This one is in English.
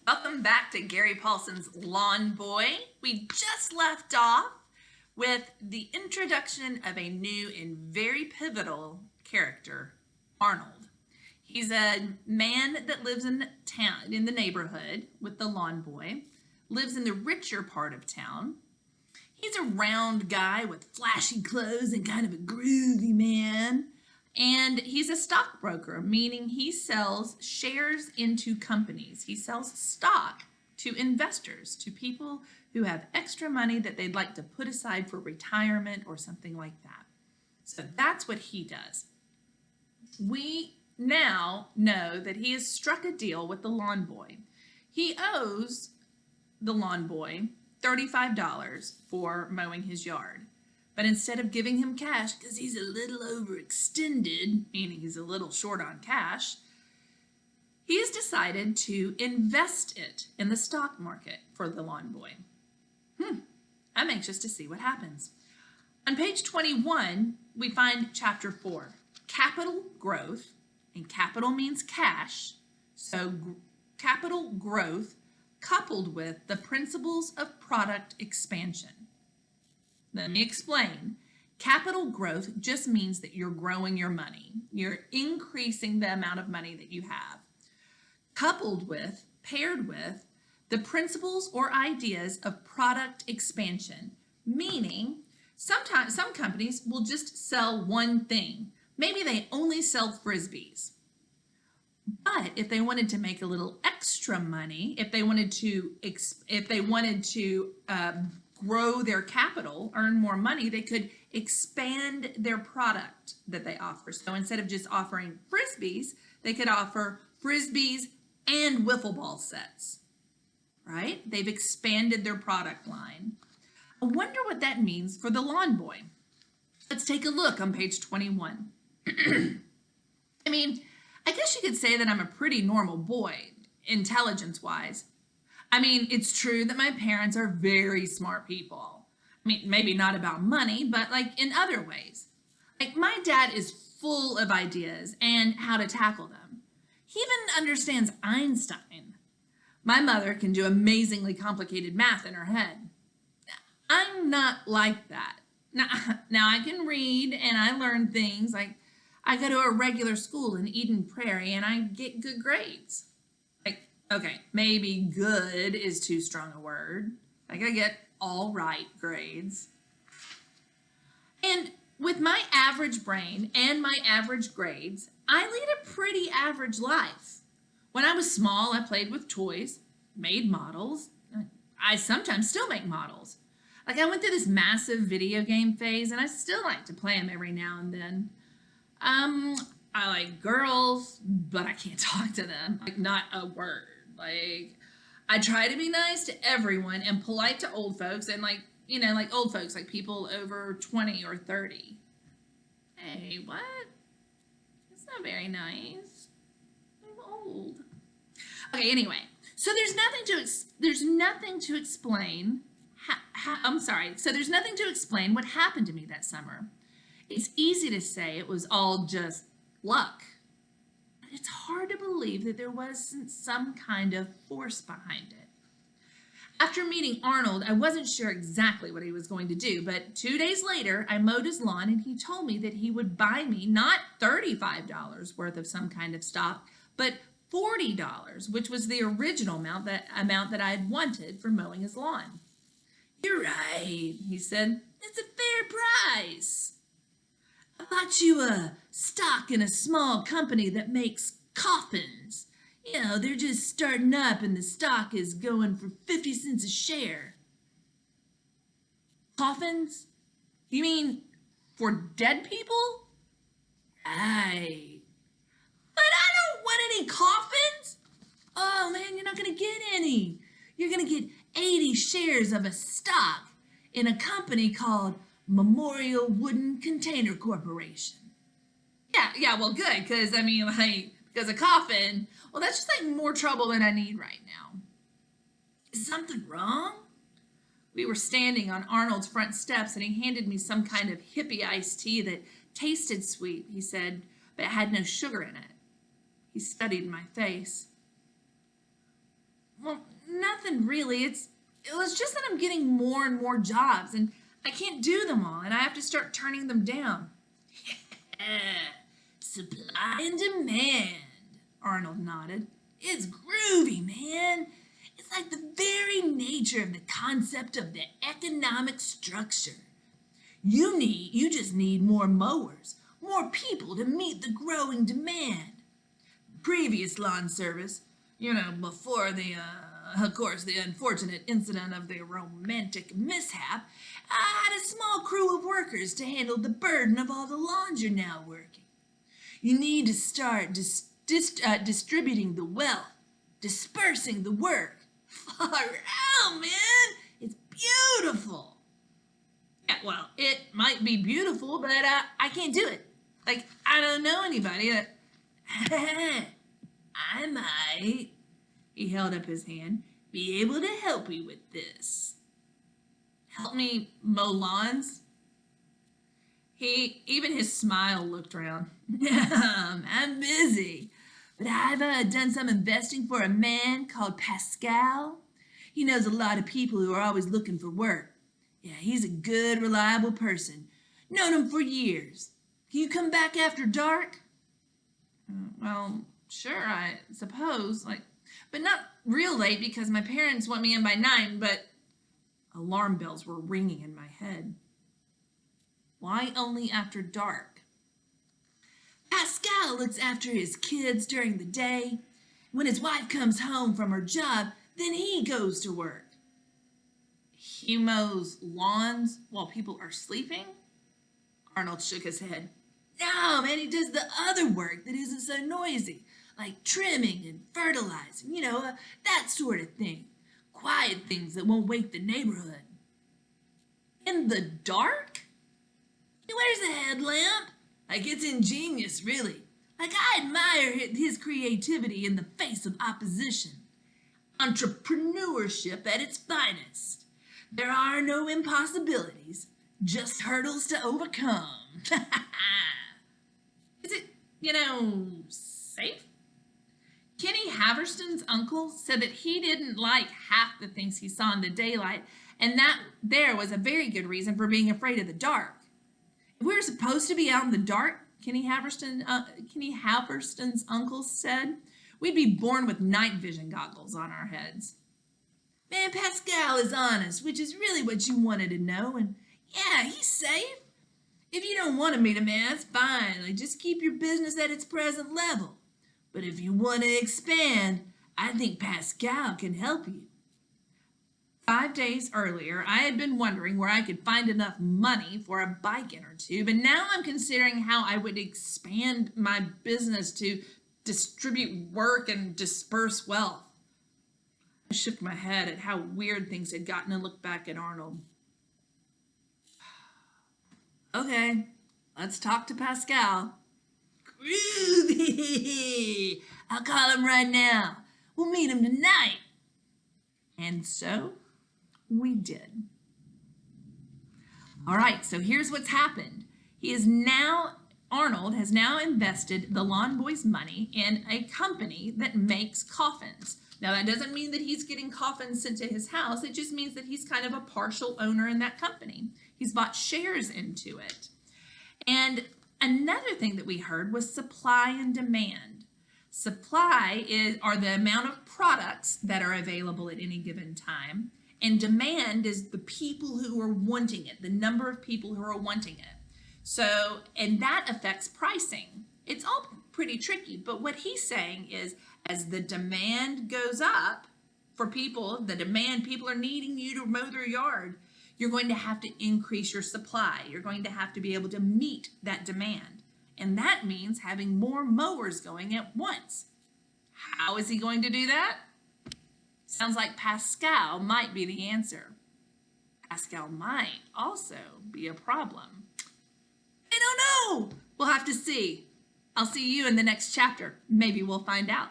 Welcome back to Gary Paulson's Lawn Boy. We just left off with the introduction of a new and very pivotal character, Arnold. He's a man that lives in town, in the neighborhood with the lawn boy, lives in the richer part of town. He's a round guy with flashy clothes and kind of a groovy man. And he's a stockbroker, meaning he sells shares into companies. He sells stock to investors, to people who have extra money that they'd like to put aside for retirement or something like that. So that's what he does. We now know that he has struck a deal with the lawn boy. He owes the lawn boy $35 for mowing his yard. But instead of giving him cash, because he's a little overextended, meaning he's a little short on cash, he has decided to invest it in the stock market for the lawn boy. I'm anxious to see what happens. On page 21, we find chapter 4, capital growth, and capital means cash, so capital growth coupled with the principles of product expansion. Let me explain. Capital growth just means that you're growing your money. You're increasing the amount of money that you have. Coupled with, paired with, the principles or ideas of product expansion, meaning sometimes some companies will just sell one thing. Maybe they only sell Frisbees. But if they wanted to make a little extra money, if they wanted to grow their capital, earn more money, they could expand their product that they offer. So instead of just offering Frisbees, they could offer Frisbees and wiffle ball sets, right? They've expanded their product line. I wonder what that means for the lawn boy. Let's take a look on page 21. I mean, I guess you could say that I'm a pretty normal boy, intelligence-wise. I mean, it's true that my parents are very smart people. I mean, maybe not about money, but like in other ways. Like my dad is full of ideas and how to tackle them. He even understands Einstein. My mother can do amazingly complicated math in her head. I'm not like that. Now I can read and I learn things. Like I go to a regular school in Eden Prairie and I get good grades. Okay, maybe good is too strong a word. Like I get all right grades. And with my average brain and my average grades, I lead a pretty average life. When I was small, I played with toys, made models. I sometimes still make models. Like I went through this massive video game phase and I still like to play them every now and then. I like girls, but I can't talk to them. Like not a word. Like I try to be nice to everyone and polite to old folks and like old folks, like people over 20 or 30. Hey, what? That's not very nice. I'm old. Okay, anyway. So there's nothing to explain so there's nothing to explain what happened to me that summer. It's easy to say it was all just luck. It's hard to believe that there wasn't some kind of force behind it. After meeting Arnold, I wasn't sure exactly what he was going to do, but 2 days later, I mowed his lawn and he told me that he would buy me not $35 worth of some kind of stock, but $40, which was the original amount that I had wanted for mowing his lawn. You're right, he said. It's a fair price. I bought you a stock in a small company that makes coffins. They're just starting up and the stock is going for 50 cents a share. Coffins? You mean for dead people? Right. But I don't want any coffins. Oh man, you're not going to get any. You're going to get 80 shares of a stock in a company called Memorial Wooden Container Corporation. Yeah, well, good, because because a coffin, well, that's just like more trouble than I need right now. Is something wrong? We were standing on Arnold's front steps and he handed me some kind of hippie iced tea that tasted sweet, he said, but it had no sugar in it. He studied my face. Well, nothing really. It was just that I'm getting more and more jobs and I can't do them all and I have to start turning them down. Supply and demand, Arnold nodded. It's groovy, man. It's like the very nature of the concept of the economic structure. You just need more mowers, more people to meet the growing demand. Previous lawn service, before of course, the unfortunate incident of the romantic mishap, I had a small crew of workers to handle the burden of all the lawns you're now working. You need to start distributing the wealth, dispersing the work. Far out, man! It's beautiful. Yeah, well, it might be beautiful, but I can't do it. Like, I don't know anybody that... I might, he held up his hand, be able to help you with this. Help me mow lawns? Even his smile looked around. I'm busy, but I've done some investing for a man called Pascal. He knows a lot of people who are always looking for work. Yeah, he's a good, reliable person. Known him for years. Can you come back after dark? Well, sure, I suppose, but not real late because my parents want me in by 9, but alarm bells were ringing in my head. Why only after dark? Pascal looks after his kids during the day. When his wife comes home from her job, then he goes to work. He mows lawns while people are sleeping? Arnold shook his head. No, man, he does the other work that isn't so noisy, like trimming and fertilizing, that sort of thing. Quiet things that won't wake the neighborhood. In the dark? He wears a headlamp. It's ingenious, really. I admire his creativity in the face of opposition. Entrepreneurship at its finest. There are no impossibilities, just hurdles to overcome. Is it, safe? Kenny Haverston's uncle said that he didn't like half the things he saw in the daylight, and that there was a very good reason for being afraid of the dark. If we were supposed to be out in the dark, Kenny Haverston's uncle said, we'd be born with night vision goggles on our heads. Man, Pascal is honest, which is really what you wanted to know, and yeah, he's safe. If you don't want to meet a man, that's fine. Just keep your business at its present level. But if you want to expand, I think Pascal can help you. 5 days earlier, I had been wondering where I could find enough money for a biking or two, but now I'm considering how I would expand my business to distribute work and disperse wealth. I shook my head at how weird things had gotten and looked back at Arnold. Okay, let's talk to Pascal. Groovy! I'll call him right now. We'll meet him tonight. And so we did. All right, so here's what's happened. Arnold has now invested the Lawn Boy's money in a company that makes coffins. Now, that doesn't mean that he's getting coffins sent to his house. It just means that he's kind of a partial owner in that company. He's bought shares into it. And another thing that we heard was supply and demand. Supply are the amount of products that are available at any given time, and demand is the people who are wanting it, the number of people who are wanting it. So, and that affects pricing. It's all pretty tricky, but what he's saying is as the demand goes up for people, people are needing you to mow their yard, you're going to have to increase your supply. You're going to have to be able to meet that demand. And that means having more mowers going at once. How is he going to do that? Sounds like Pascal might be the answer. Pascal might also be a problem. I don't know. We'll have to see. I'll see you in the next chapter. Maybe we'll find out.